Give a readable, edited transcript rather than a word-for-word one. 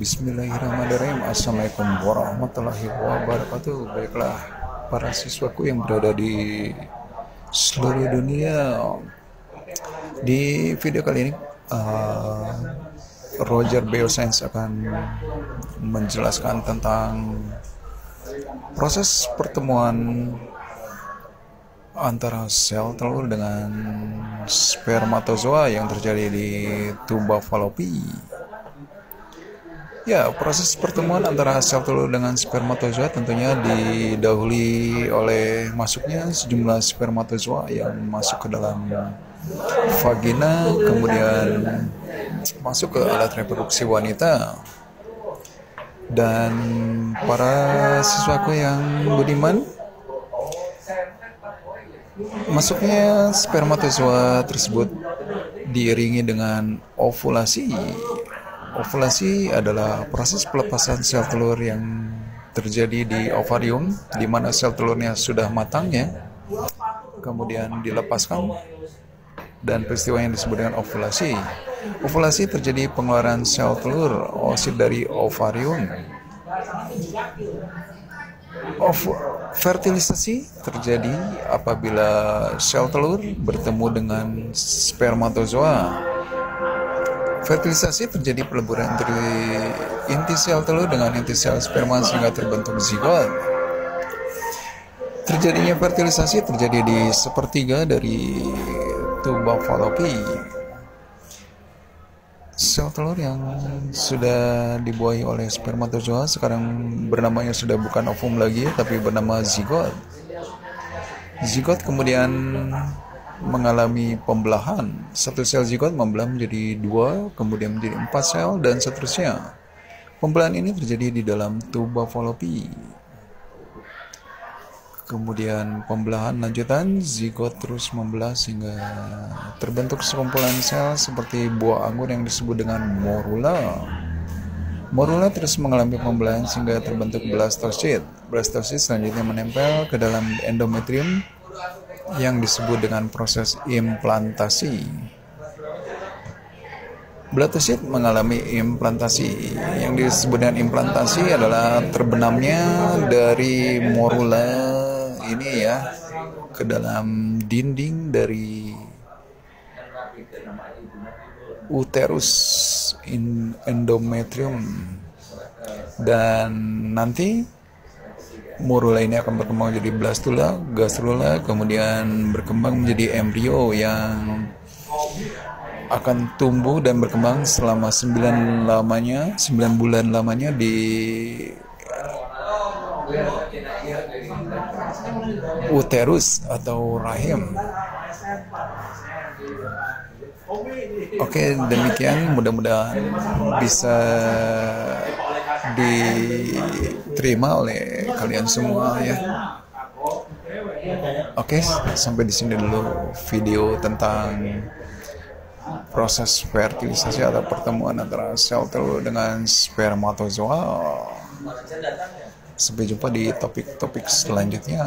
Bismillahirrahmanirrahim. Assalamualaikum warahmatullahi wabarakatuh. Baiklah para siswaku yang berada di seluruh dunia, di video kali ini Roger Bioscience akan menjelaskan tentang proses pertemuan antara sel telur dengan spermatozoa yang terjadi di tuba falopi. Ya, proses pertemuan antara sel telur dengan spermatozoa tentunya didahului oleh masuknya sejumlah spermatozoa yang masuk ke dalam vagina, kemudian masuk ke alat reproduksi wanita. Dan para siswaku yang budiman, masuknya spermatozoa tersebut diiringi dengan ovulasi. Ovulasi adalah proses pelepasan sel telur yang terjadi di ovarium, di mana sel telurnya sudah matang ya, kemudian dilepaskan, dan peristiwa yang disebut dengan ovulasi. Ovulasi terjadi pengeluaran sel telur oosit dari ovarium. Fertilisasi terjadi apabila sel telur bertemu dengan spermatozoa. Fertilisasi terjadi peleburan dari inti sel telur dengan inti sel sperma sehingga terbentuk zigot. Terjadinya fertilisasi terjadi di sepertiga dari tuba falopi. Sel telur yang sudah dibuahi oleh spermatozoa sekarang bernamanya sudah bukan ovum lagi, tapi bernama zigot. Zigot kemudian mengalami pembelahan. Satu sel zigot membelah menjadi 2, kemudian menjadi 4 sel, dan seterusnya. Pembelahan ini terjadi di dalam tuba falopi. Kemudian pembelahan lanjutan, zigot terus membelah sehingga terbentuk sekumpulan sel seperti buah anggur yang disebut dengan morula. Morula terus mengalami pembelahan sehingga terbentuk blastosit. Blastosit selanjutnya menempel ke dalam endometrium yang disebut dengan proses implantasi. Blastosit mengalami implantasi. Yang disebut dengan implantasi adalah terbenamnya dari morula ini ya ke dalam dinding dari uterus endometrium, dan nanti morula ini akan berkembang menjadi blastula, gastrula, kemudian berkembang menjadi embrio yang akan tumbuh dan berkembang selama 9 bulan lamanya di uterus atau rahim. Oke, demikian, mudah-mudahan bisa diterima oleh kalian semua ya. Oke, sampai di sini dulu video tentang proses fertilisasi atau pertemuan antara sel telur dengan spermatozoa. Sampai jumpa di topik-topik selanjutnya.